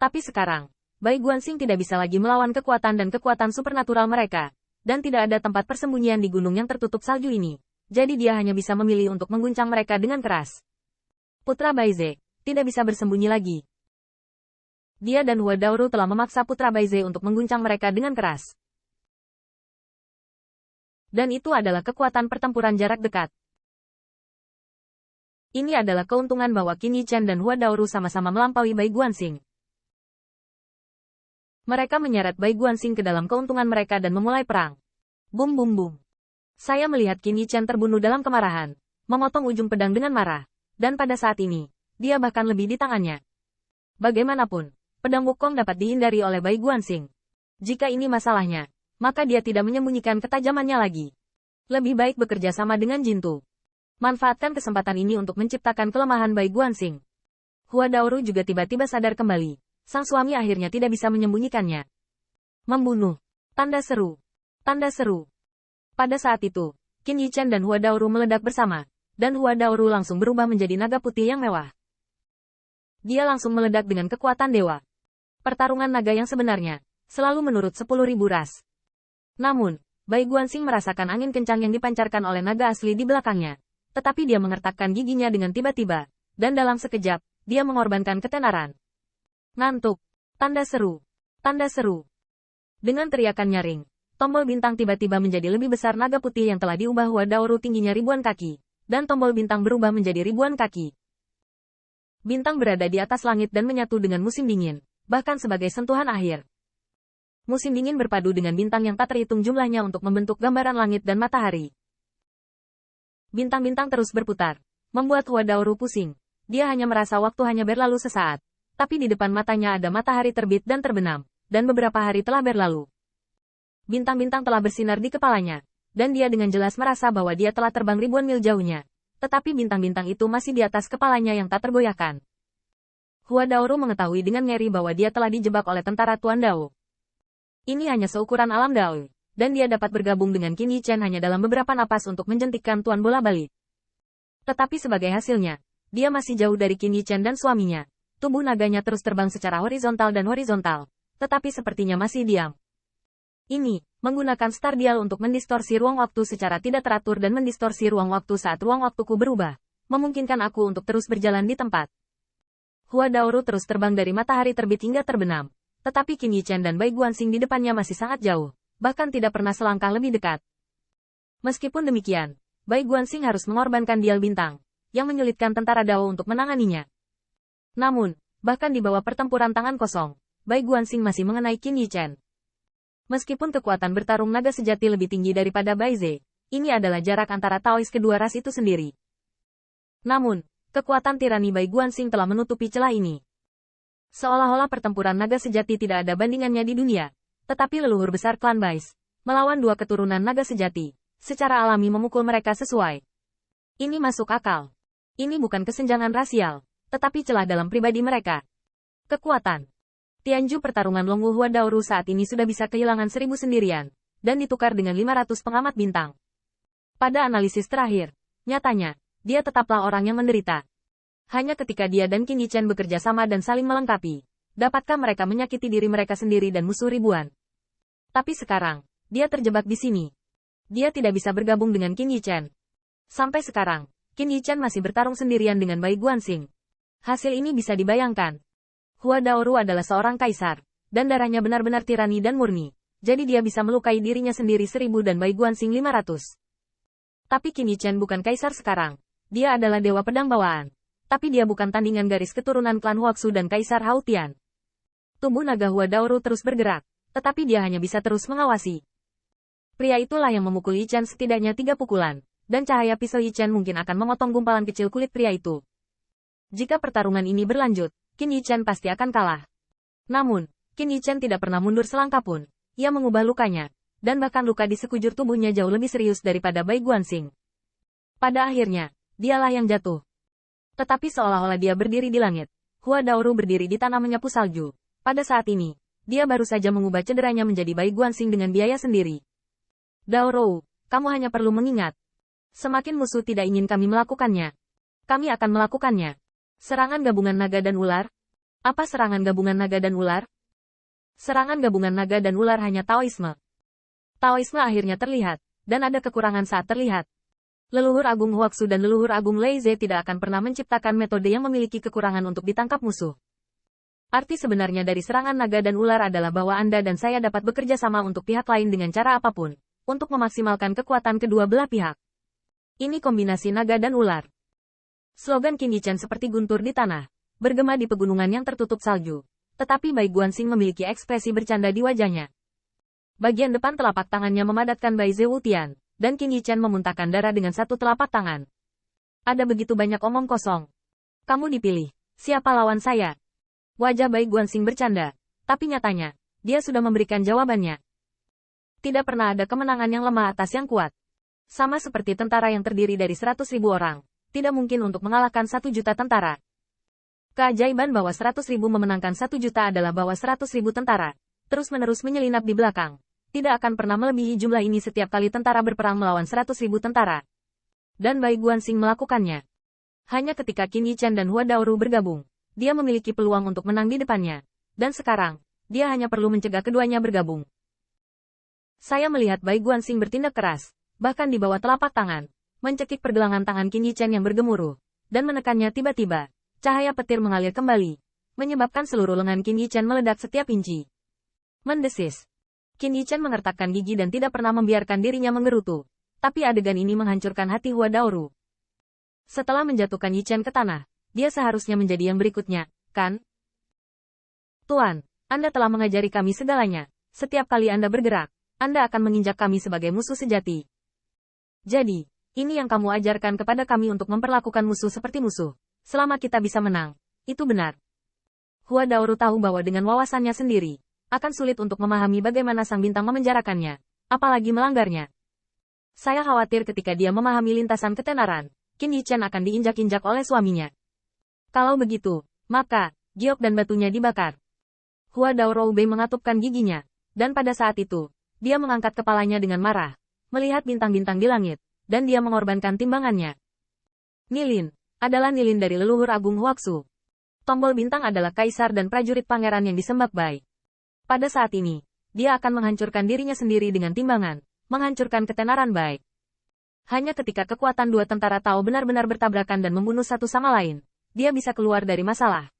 Tapi sekarang, Bai Guanxing tidak bisa lagi melawan kekuatan dan kekuatan supernatural mereka, dan tidak ada tempat persembunyian di gunung yang tertutup salju ini. Jadi dia hanya bisa memilih untuk mengguncang mereka dengan keras. Putra Baize tidak bisa bersembunyi lagi. Dia dan Hua Daoru telah memaksa Putra Baize untuk mengguncang mereka dengan keras. Dan itu adalah kekuatan pertempuran jarak dekat. Ini adalah keuntungan bahwa Qin Yichen dan Hua Daoru sama-sama melampaui Bai Guanxing. Mereka menyeret Bai Guanxing ke dalam keuntungan mereka dan memulai perang. Bum bum bum. Saya melihat Qin Yichen terbunuh dalam kemarahan, memotong ujung pedang dengan marah, dan pada saat ini, dia bahkan lebih di tangannya. Bagaimanapun, pedang Wukong dapat dihindari oleh Bai Guanxing. Jika ini masalahnya, maka dia tidak menyembunyikan ketajamannya lagi. Lebih baik bekerja sama dengan Jintu. Manfaatkan kesempatan ini untuk menciptakan kelemahan Bai Guanxing. Hua Daoru juga tiba-tiba sadar kembali. Sang suami akhirnya tidak bisa menyembunyikannya. Membunuh. Tanda seru. Tanda seru. Pada saat itu, Qin Yichen dan Hua Daoru meledak bersama, dan Hua Daoru langsung berubah menjadi naga putih yang mewah. Dia langsung meledak dengan kekuatan dewa. Pertarungan naga yang sebenarnya, selalu menurut 10.000 ras. Namun, Bai Guanxing merasakan angin kencang yang dipancarkan oleh naga asli di belakangnya. Tetapi dia mengertakkan giginya dengan tiba-tiba, dan dalam sekejap, dia mengorbankan ketenaran. Ngantuk. Tanda seru. Tanda seru. Dengan teriakan nyaring, tombol bintang tiba-tiba menjadi lebih besar naga putih yang telah diubah Hua Daoru tingginya ribuan kaki, dan tombol bintang berubah menjadi ribuan kaki. Bintang berada di atas langit dan menyatu dengan musim dingin, bahkan sebagai sentuhan akhir. Musim dingin berpadu dengan bintang yang tak terhitung jumlahnya untuk membentuk gambaran langit dan matahari. Bintang-bintang terus berputar, membuat Hua Daoru pusing. Dia hanya merasa waktu hanya berlalu sesaat, tapi di depan matanya ada matahari terbit dan terbenam, dan beberapa hari telah berlalu. Bintang-bintang telah bersinar di kepalanya, dan dia dengan jelas merasa bahwa dia telah terbang ribuan mil jauhnya. Tetapi bintang-bintang itu masih di atas kepalanya yang tak tergoyahkan. Hua Daoru mengetahui dengan ngeri bahwa dia telah dijebak oleh tentara Tuan Dao. Ini hanya seukuran alam Dao, dan dia dapat bergabung dengan Qin Yichen hanya dalam beberapa napas untuk menjentikkan Tuan Bola Balik. Tetapi sebagai hasilnya, dia masih jauh dari Qin Yichen dan suaminya. Tubuh naganya terus terbang secara horizontal dan horizontal, tetapi sepertinya masih diam. Ini, menggunakan Stardial untuk mendistorsi ruang waktu secara tidak teratur dan mendistorsi ruang waktu saat ruang waktuku berubah, memungkinkan aku untuk terus berjalan di tempat. Hua Daoru terus terbang dari matahari terbit hingga terbenam, tetapi Qin Yichen dan Bai Guanxing di depannya masih sangat jauh, bahkan tidak pernah selangkah lebih dekat. Meskipun demikian, Bai Guanxing harus mengorbankan dial bintang, yang menyulitkan tentara Dao untuk menanganinya. Namun, bahkan di bawah pertempuran tangan kosong, Bai Guanxing masih mengenai Qin Yichen. Meskipun kekuatan bertarung naga sejati lebih tinggi daripada Baize, ini adalah jarak antara Taois kedua ras itu sendiri. Namun, kekuatan tirani Bai Guanxing telah menutupi celah ini. Seolah-olah pertempuran naga sejati tidak ada bandingannya di dunia, tetapi leluhur besar klan Baize, melawan dua keturunan naga sejati, secara alami memukul mereka sesuai. Ini masuk akal. Ini bukan kesenjangan rasial, tetapi celah dalam pribadi mereka. Kekuatan. Tianju pertarungan Longwu Hua Daoru saat ini sudah bisa kehilangan 1000 sendirian, dan ditukar dengan 500 pengamat bintang. Pada analisis terakhir, nyatanya, dia tetaplah orang yang menderita. Hanya ketika dia dan Qin Yichen bekerja sama dan saling melengkapi, dapatkah mereka menyakiti diri mereka sendiri dan musuh ribuan. Tapi sekarang, dia terjebak di sini. Dia tidak bisa bergabung dengan Qin Yichen. Sampai sekarang, Qin Yichen masih bertarung sendirian dengan Bai Guanxing. Hasil ini bisa dibayangkan. Hua Daoru adalah seorang kaisar, dan darahnya benar-benar tirani dan murni, jadi dia bisa melukai dirinya sendiri 1000 dan Bai Guanxing 500. Tapi Qin Yichen bukan kaisar sekarang, dia adalah dewa pedang bawaan. Tapi dia bukan tandingan garis keturunan klan Huaxu dan kaisar Hao Tian. Tubuh naga Hua Daoru terus bergerak, tetapi dia hanya bisa terus mengawasi. Pria itulah yang memukul Yichen setidaknya 3 pukulan, dan cahaya pisau Yichen mungkin akan memotong gumpalan kecil kulit pria itu. Jika pertarungan ini berlanjut, Qin Yichen pasti akan kalah. Namun, Qin Yichen tidak pernah mundur selangkah pun. Ia mengubah lukanya, dan bahkan luka di sekujur tubuhnya jauh lebih serius daripada Bai Guanxing. Pada akhirnya, dialah yang jatuh. Tetapi seolah-olah dia berdiri di langit, Hua Daoru berdiri di tanah menyapu salju. Pada saat ini, dia baru saja mengubah cederanya menjadi Bai Guanxing dengan biaya sendiri. Daoru, kamu hanya perlu mengingat. Semakin musuh tidak ingin kami melakukannya, kami akan melakukannya. Serangan gabungan naga dan ular. Apa serangan gabungan naga dan ular? Serangan gabungan naga dan ular hanya Taoisme. Taoisme akhirnya terlihat, dan ada kekurangan saat terlihat. Leluhur Agung Huaxu dan Leluhur Agung Leize tidak akan pernah menciptakan metode yang memiliki kekurangan untuk ditangkap musuh. Arti sebenarnya dari serangan naga dan ular adalah bahwa Anda dan saya dapat bekerja sama untuk pihak lain dengan cara apapun, untuk memaksimalkan kekuatan kedua belah pihak. Ini kombinasi naga dan ular. Slogan Qin Yichen seperti guntur di tanah, bergema di pegunungan yang tertutup salju. Tetapi Bai Guanxing memiliki ekspresi bercanda di wajahnya. Bagian depan telapak tangannya memadatkan Bai Zewutian, dan Qin Yichen memuntahkan darah dengan satu telapak tangan. Ada begitu banyak omong kosong. Kamu dipilih. Siapa lawan saya? Wajah Bai Guanxing bercanda, tapi nyatanya, dia sudah memberikan jawabannya. Tidak pernah ada kemenangan yang lemah atas yang kuat. Sama seperti tentara yang terdiri dari 100.000 orang, tidak mungkin untuk mengalahkan 1 juta tentara. Keajaiban bahwa 100.000 memenangkan 1 juta adalah bahwa 100.000 tentara, terus-menerus menyelinap di belakang, tidak akan pernah melebihi jumlah ini setiap kali tentara berperang melawan 100.000 tentara. Dan Bai Guanxing melakukannya. Hanya ketika Qin Yichen dan Hua Daoru bergabung, dia memiliki peluang untuk menang di depannya. Dan sekarang, dia hanya perlu mencegah keduanya bergabung. Saya melihat Bai Guanxing bertindak keras, bahkan di bawah telapak tangan, mencekik pergelangan tangan Qin Yichen yang bergemuruh, dan menekannya tiba-tiba. Cahaya petir mengalir kembali, menyebabkan seluruh lengan Qin Yichen meledak setiap inci. Mendesis. Qin Yichen mengertakkan gigi dan tidak pernah membiarkan dirinya menggerutu. Tapi adegan ini menghancurkan hati Hua Daoru. Setelah menjatuhkan Yichen ke tanah, dia seharusnya menjadi yang berikutnya, kan? Tuan, Anda telah mengajari kami segalanya. Setiap kali Anda bergerak, Anda akan menginjak kami sebagai musuh sejati. Jadi, ini yang kamu ajarkan kepada kami untuk memperlakukan musuh seperti musuh. Selama kita bisa menang, itu benar. Hua Daoru tahu bahwa dengan wawasannya sendiri, akan sulit untuk memahami bagaimana sang bintang memenjarakannya, apalagi melanggarnya. Saya khawatir ketika dia memahami lintasan ketenaran, Qin Yichen akan diinjak-injak oleh suaminya. Kalau begitu, maka, giok dan batunya dibakar. Hua Daoru mengatupkan giginya, dan pada saat itu, dia mengangkat kepalanya dengan marah, melihat bintang-bintang di langit, dan dia mengorbankan timbangannya. Nilin adalah Nilin dari leluhur Agung Huaxu. Tombol bintang adalah kaisar dan prajurit pangeran yang disembah Bai. Pada saat ini, dia akan menghancurkan dirinya sendiri dengan timbangan, menghancurkan ketenaran Bai. Hanya ketika kekuatan dua tentara Tao benar-benar bertabrakan dan membunuh satu sama lain, dia bisa keluar dari masalah.